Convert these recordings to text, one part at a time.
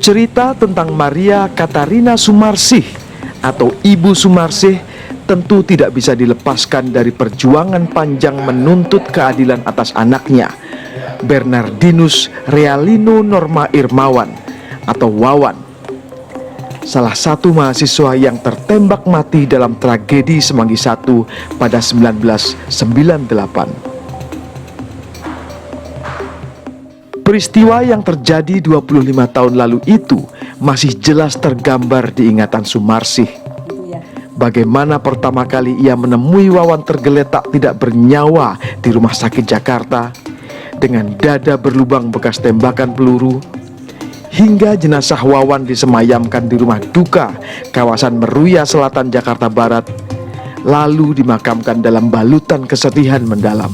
Cerita tentang Maria Katarina Sumarsih atau Ibu Sumarsih tentu tidak bisa dilepaskan dari perjuangan panjang menuntut keadilan atas anaknya, Bernardinus Realino Norma Irmawan atau Wawan, salah satu mahasiswa yang tertembak mati dalam tragedi Semanggi I pada 1998. Peristiwa yang terjadi 25 tahun lalu itu masih jelas tergambar di ingatan Sumarsih. Bagaimana pertama kali ia menemui Wawan tergeletak tidak bernyawa di rumah sakit Jakarta dengan dada berlubang bekas tembakan peluru, hingga jenazah Wawan disemayamkan di rumah duka kawasan Meruya Selatan Jakarta Barat, lalu dimakamkan dalam balutan kesedihan mendalam.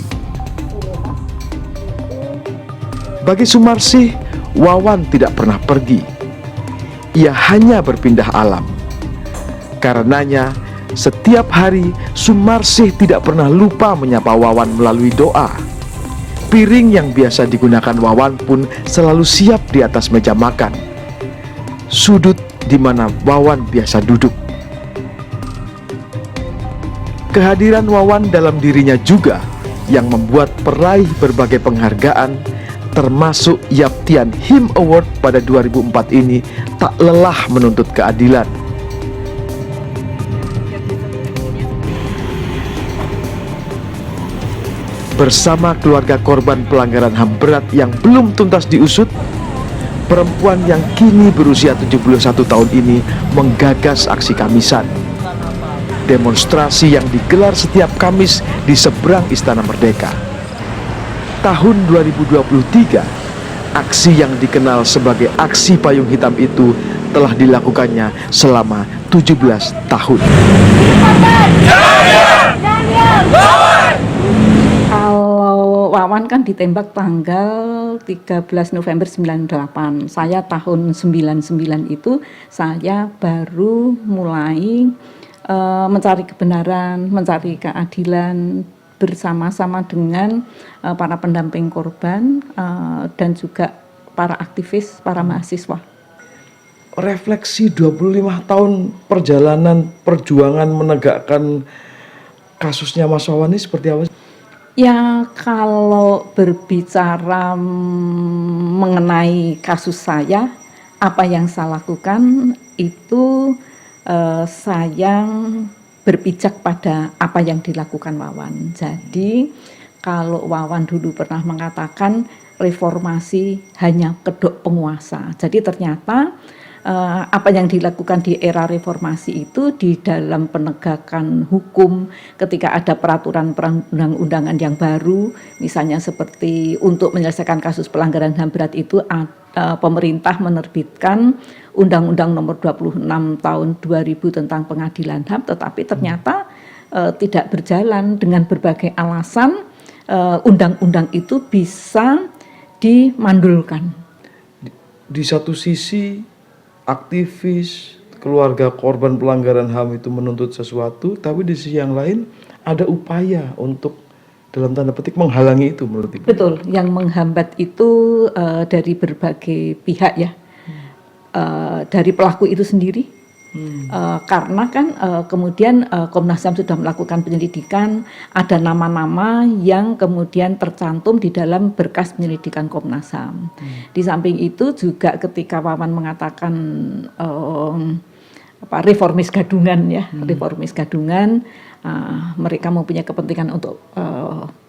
Bagi Sumarsih, Wawan tidak pernah pergi. Ia hanya berpindah alam. Karenanya, setiap hari Sumarsih tidak pernah lupa menyapa Wawan melalui doa. Piring yang biasa digunakan Wawan pun selalu siap di atas meja makan. Sudut di mana Wawan biasa duduk. Kehadiran Wawan dalam dirinya juga yang membuat peraih berbagai penghargaan, termasuk Yaptian Him Award pada 2004 ini, tak lelah menuntut keadilan. Bersama keluarga korban pelanggaran HAM berat yang belum tuntas diusut, perempuan yang kini berusia 71 tahun ini menggagas aksi Kamisan. Demonstrasi yang digelar setiap Kamis di seberang Istana Merdeka. Tahun 2023, aksi yang dikenal sebagai aksi payung hitam itu telah dilakukannya selama 17 tahun. Kalau Wawan kan ditembak tanggal 13 November 98. Saya tahun 99 itu saya baru mulai mencari kebenaran, mencari keadilan bersama-sama dengan para pendamping korban dan juga para aktivis, para mahasiswa. Refleksi 25 tahun perjalanan perjuangan menegakkan kasusnya Mas Wawan ini seperti apa? Ya, kalau berbicara mengenai kasus saya, apa yang saya lakukan itu saya berpijak pada apa yang dilakukan Wawan. Jadi kalau Wawan dulu pernah mengatakan reformasi hanya kedok penguasa. Jadi ternyata apa yang dilakukan di era reformasi itu di dalam penegakan hukum ketika ada peraturan perundang-undangan yang baru, misalnya seperti untuk menyelesaikan kasus pelanggaran HAM berat itu pemerintah menerbitkan Undang-Undang Nomor 26 Tahun 2000 tentang Pengadilan HAM, tetapi ternyata tidak berjalan dengan berbagai alasan. Undang-undang itu bisa dimandulkan. Di satu sisi aktivis keluarga korban pelanggaran HAM itu menuntut sesuatu, tapi di sisi yang lain ada upaya untuk dalam tanda petik menghalangi itu menurut Ibu. Betul, yang menghambat itu dari berbagai pihak ya, dari pelaku itu sendiri. Karena kan kemudian Komnas HAM sudah melakukan penyelidikan, ada nama-nama yang kemudian tercantum di dalam berkas penyelidikan Komnas HAM. Di samping itu juga ketika Wawan mengatakan reformis gadungan ya, reformis gadungan, mereka mempunyai kepentingan untuk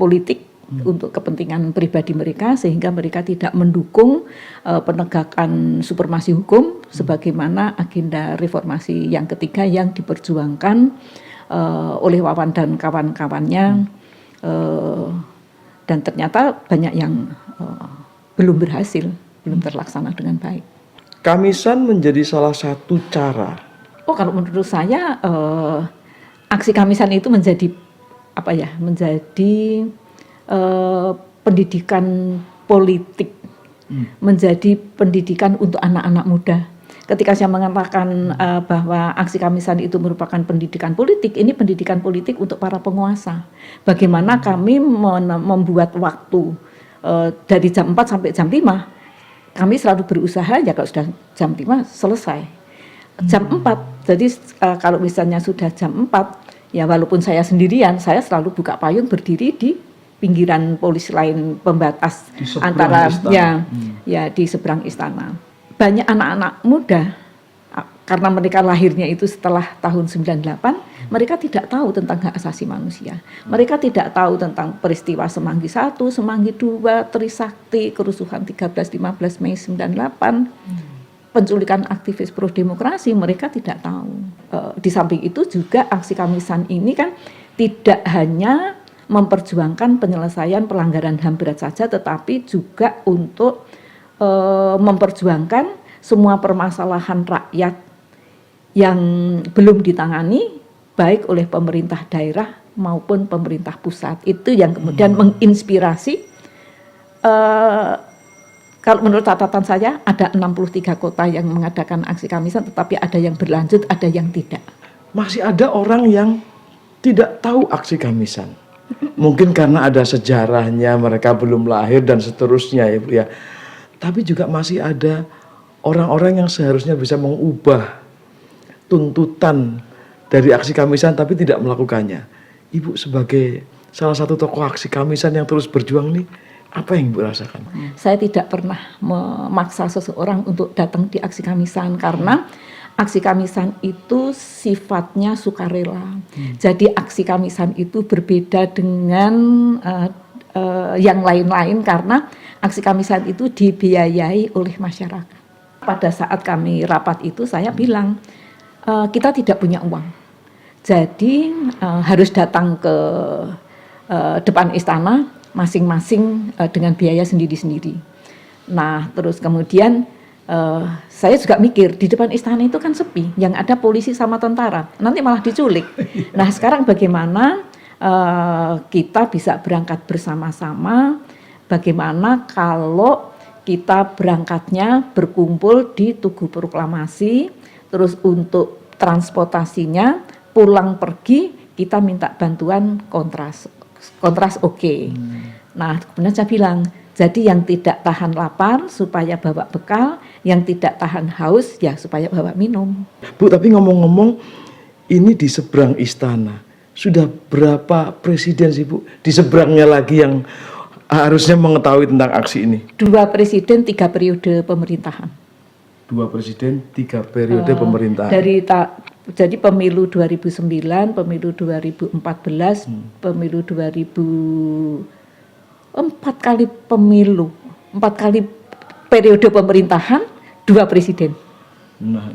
politik, untuk kepentingan pribadi mereka, sehingga mereka tidak mendukung penegakan supremasi hukum sebagaimana agenda reformasi yang ketiga yang diperjuangkan oleh Wawan dan kawan-kawannya, dan ternyata banyak yang belum berhasil, belum terlaksana dengan baik. Kamisan menjadi salah satu cara. Kalau menurut saya aksi Kamisan itu menjadi apa ya? Menjadi pendidikan politik, menjadi pendidikan untuk anak-anak muda. Ketika saya mengatakan bahwa aksi Kamisan itu merupakan pendidikan politik, ini pendidikan politik untuk para penguasa. Bagaimana kami membuat waktu dari jam 4 sampai jam 5 kami selalu berusaha ya kalau sudah jam 5 selesai. Jam 4, jadi kalau misalnya sudah jam 4, ya walaupun saya sendirian, saya selalu buka payung berdiri di pinggiran polis lain pembatas antara istana. Ya di seberang istana. Banyak anak-anak muda, karena mereka lahirnya itu setelah tahun 98, mereka tidak tahu tentang hak asasi manusia. Mereka tidak tahu tentang peristiwa Semanggi 1, Semanggi 2, Trisakti, kerusuhan 13-15 Mei 98, penculikan aktivis pro demokrasi, mereka tidak tahu. Di samping itu juga aksi Kamisan ini kan tidak hanya memperjuangkan penyelesaian pelanggaran HAM berat saja, tetapi juga untuk memperjuangkan semua permasalahan rakyat yang belum ditangani baik oleh pemerintah daerah maupun pemerintah pusat. Itu yang kemudian menginspirasi. Kalau menurut catatan saya ada 63 kota yang mengadakan aksi Kamisan, tetapi ada yang berlanjut, ada yang tidak. Masih ada orang yang tidak tahu aksi Kamisan. Mungkin karena ada sejarahnya, mereka belum lahir dan seterusnya ya Bu ya. Tapi juga masih ada orang-orang yang seharusnya bisa mengubah tuntutan dari aksi Kamisan tapi tidak melakukannya. Ibu sebagai salah satu tokoh aksi Kamisan yang terus berjuang nih, apa yang Ibu rasakan? Saya tidak pernah memaksa seseorang untuk datang di aksi Kamisan karena aksi Kamisan itu sifatnya sukarela. Jadi aksi Kamisan itu berbeda dengan yang lain-lain karena aksi Kamisan itu dibiayai oleh masyarakat. Pada saat kami rapat itu saya bilang, kita tidak punya uang. Jadi harus datang ke depan istana masing-masing dengan biaya sendiri-sendiri. Nah, terus kemudian saya juga mikir di depan istana itu kan sepi, yang ada polisi sama tentara, nanti malah diculik. Nah, sekarang bagaimana kita bisa berangkat bersama-sama? Bagaimana kalau kita berangkatnya berkumpul di Tugu Proklamasi, terus untuk transportasinya pulang pergi kita minta bantuan kontras oke. Nah, kemudian saya bilang, jadi yang tidak tahan lapar supaya bawa bekal, yang tidak tahan haus ya supaya bawa minum. Bu, tapi ngomong-ngomong, ini di seberang istana, sudah berapa presiden sih Bu? Di seberangnya lagi yang harusnya mengetahui tentang aksi ini. 2 presiden 3 periode pemerintahan. 2 presiden 3 periode pemerintahan. Jadi pemilu 2009, pemilu 2014, pemilu 4 kali pemilu, 4 kali periode pemerintahan, 2 presiden. Nah,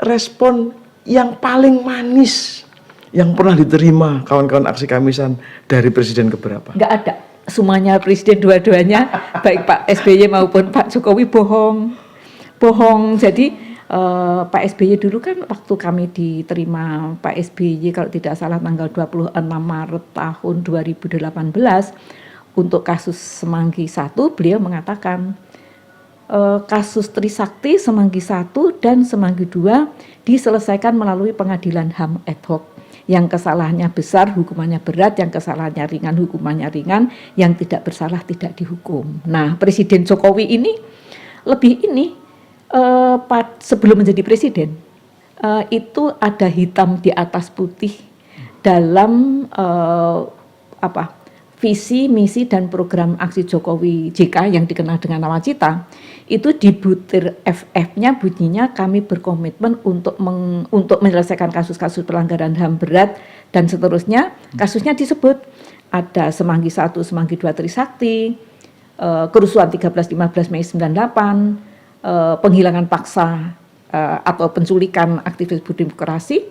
respon yang paling manis yang pernah diterima kawan-kawan aksi Kamisan dari presiden keberapa? Enggak ada, semuanya presiden dua-duanya, baik Pak SBY maupun Pak Jokowi bohong. Jadi Pak SBY dulu kan waktu kami diterima Pak SBY kalau tidak salah tanggal 26 Maret tahun 2018 untuk kasus Semanggi 1, beliau mengatakan kasus Trisakti, Semanggi 1 dan Semanggi 2 diselesaikan melalui pengadilan HAM ad hoc. Yang kesalahannya besar hukumannya berat, yang kesalahannya ringan hukumannya ringan, yang tidak bersalah tidak dihukum. Nah, Presiden Jokowi ini lebih sebelum menjadi presiden itu ada hitam di atas putih dalam visi, misi dan program aksi Jokowi JK yang dikenal dengan Nawacita. Itu di butir FF-nya bunyinya kami berkomitmen untuk menyelesaikan kasus-kasus pelanggaran HAM berat dan seterusnya. Kasusnya disebut ada Semanggi 1, Semanggi 2 Trisakti, kerusuhan 13-15 Mei 98, penghilangan paksa atau penculikan aktivis pro demokrasi,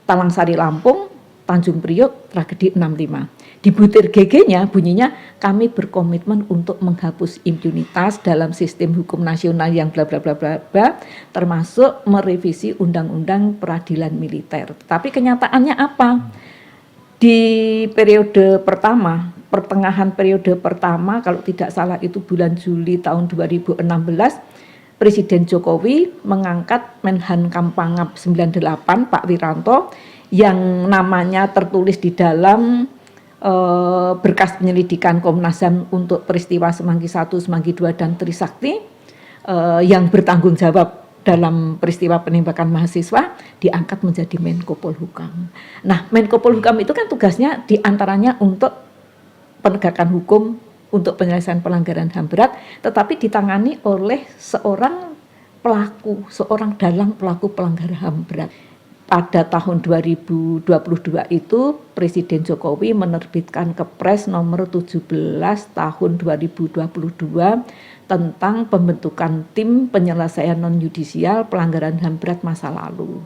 Talang Sari Lampung, Tanjung Priok, tragedi 65. Di butir GG-nya bunyinya kami berkomitmen untuk menghapus impunitas dalam sistem hukum nasional yang bla bla bla bla bla, termasuk merevisi undang-undang peradilan militer. Tapi kenyataannya apa? Di periode pertama, pertengahan periode pertama kalau tidak salah itu bulan Juli tahun 2016, Presiden Jokowi mengangkat Menhan Kampangap 98 Pak Wiranto yang namanya tertulis di dalam berkas penyelidikan Komnas HAM untuk peristiwa Semanggi I, Semanggi II, dan Trisakti yang bertanggung jawab dalam peristiwa penembakan mahasiswa diangkat menjadi Menko Polhukam. Nah, Menko Polhukam itu kan tugasnya diantaranya untuk penegakan hukum, untuk penyelesaian pelanggaran HAM berat, tetapi ditangani oleh seorang pelaku, seorang dalang pelaku pelanggaran HAM berat. Pada tahun 2022 itu Presiden Jokowi menerbitkan Kepres nomor 17 tahun 2022 tentang pembentukan tim penyelesaian non-yudisial pelanggaran HAM berat masa lalu.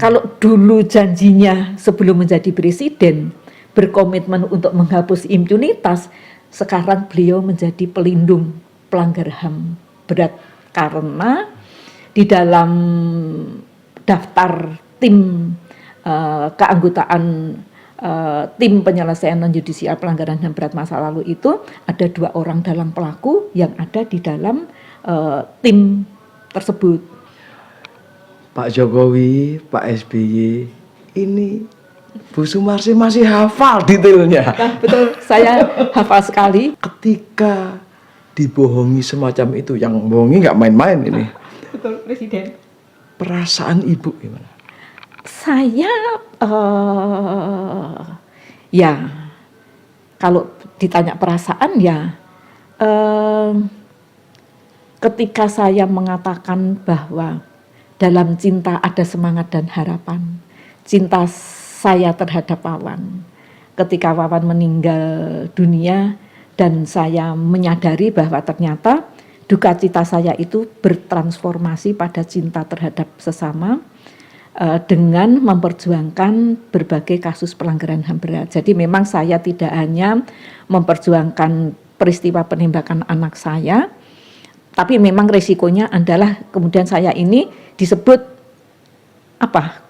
Kalau dulu janjinya sebelum menjadi presiden berkomitmen untuk menghapus impunitas, sekarang beliau menjadi pelindung pelanggar HAM berat karena di dalam daftar tim keanggotaan tim penyelesaian non-yudisial pelanggaran HAM berat masa lalu itu ada 2 orang dalang pelaku yang ada di dalam tim tersebut. Pak Jokowi, Pak SBY, ini Bu Sumarsi masih hafal detailnya. Nah, betul, saya hafal sekali. Ketika dibohongi semacam itu, yang bohongi nggak main-main ini. Betul, Presiden. Perasaan Ibu gimana? Saya ya kalau ditanya perasaan ya ketika saya mengatakan bahwa dalam cinta ada semangat dan harapan, cinta saya terhadap Wawan ketika Wawan meninggal dunia, dan saya menyadari bahwa ternyata duka cita saya itu bertransformasi pada cinta terhadap sesama dengan memperjuangkan berbagai kasus pelanggaran HAM berat. Jadi memang saya tidak hanya memperjuangkan peristiwa penembakan anak saya, tapi memang resikonya adalah kemudian saya ini disebut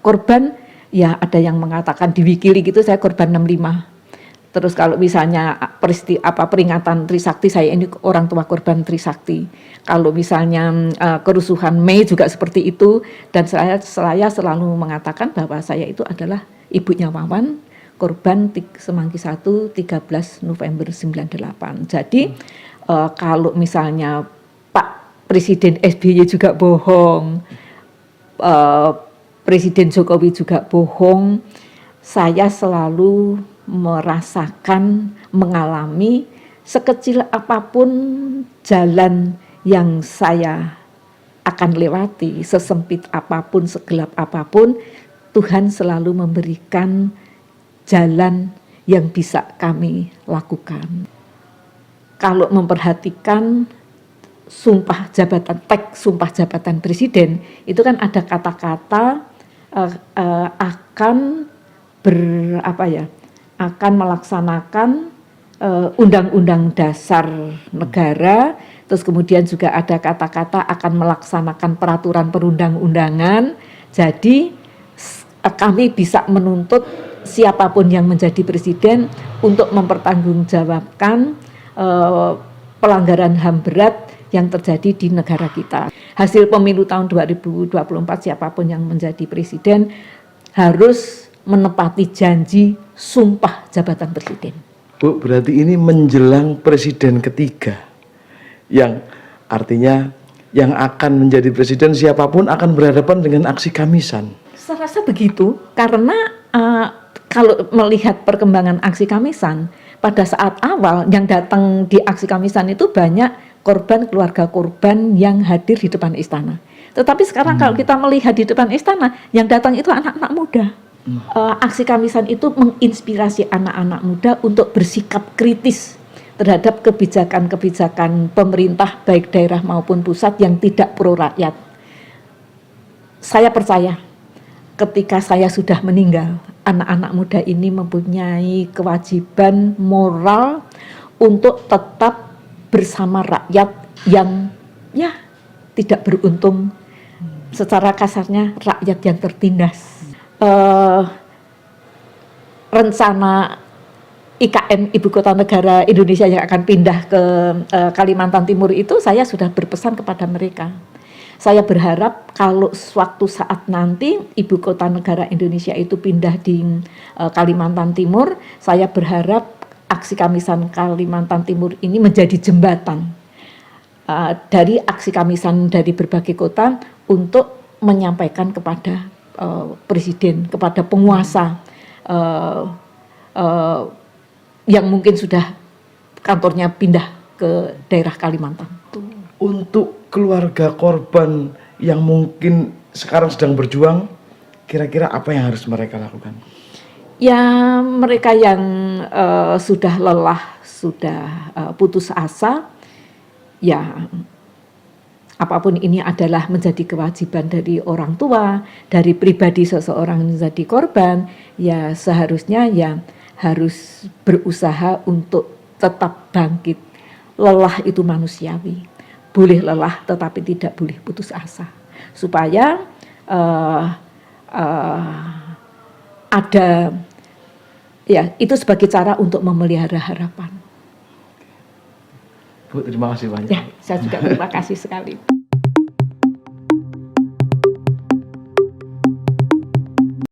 korban. Ya ada yang mengatakan di Wikileaks itu saya korban 65. Terus kalau misalnya peringatan Trisakti, saya ini orang tua korban Trisakti. Kalau misalnya kerusuhan Mei juga seperti itu, dan saya selalu mengatakan bahwa saya itu adalah ibunya Wawan, korban Semanggi I 13 November 98. Jadi kalau misalnya Pak Presiden SBY juga bohong, Presiden Jokowi juga bohong, saya selalu merasakan, mengalami sekecil apapun jalan yang saya akan lewati, sesempit apapun, segelap apapun, Tuhan selalu memberikan jalan yang bisa kami lakukan. Kalau memperhatikan sumpah jabatan, teks sumpah jabatan presiden, itu kan ada kata-kata akan akan melaksanakan undang-undang dasar negara, terus kemudian juga ada kata-kata akan melaksanakan peraturan perundang-undangan. Jadi kami bisa menuntut siapapun yang menjadi presiden untuk mempertanggungjawabkan pelanggaran HAM berat yang terjadi di negara kita. Hasil pemilu tahun 2024 siapapun yang menjadi presiden harus menepati janji sumpah jabatan presiden. Bu, berarti ini menjelang presiden ketiga, yang artinya yang akan menjadi presiden siapapun akan berhadapan dengan aksi Kamisan. Saya rasa begitu, karena kalau melihat perkembangan aksi Kamisan, pada saat awal yang datang di aksi Kamisan itu banyak korban, keluarga korban yang hadir di depan istana. Tetapi sekarang kalau kita melihat di depan istana, yang datang itu anak-anak muda. Aksi Kamisan itu menginspirasi anak-anak muda untuk bersikap kritis terhadap kebijakan-kebijakan pemerintah baik daerah maupun pusat yang tidak pro rakyat. Saya percaya ketika saya sudah meninggal, anak-anak muda ini mempunyai kewajiban moral untuk tetap bersama rakyat yang ya tidak beruntung, secara kasarnya rakyat yang tertindas. Rencana IKN Ibu Kota Negara Indonesia yang akan pindah ke Kalimantan Timur itu saya sudah berpesan kepada mereka. saya berharap kalau suatu saat nanti ibu kota negara Indonesia itu pindah di Kalimantan Timur, saya berharap aksi Kamisan Kalimantan Timur ini menjadi jembatan dari aksi Kamisan dari berbagai kota untuk menyampaikan kepada presiden, kepada penguasa yang mungkin sudah kantornya pindah ke daerah Kalimantan. Untuk keluarga korban yang mungkin sekarang sedang berjuang, kira-kira apa yang harus mereka lakukan? Ya, mereka yang sudah lelah, sudah putus asa, ya apapun ini adalah menjadi kewajiban dari orang tua, dari pribadi seseorang yang menjadi korban, ya seharusnya ya harus berusaha untuk tetap bangkit. Lelah itu manusiawi, boleh lelah tetapi tidak boleh putus asa, supaya ada, ya itu sebagai cara untuk memelihara harapan. Bu, terima kasih banyak. Ya, saya juga terima kasih sekali.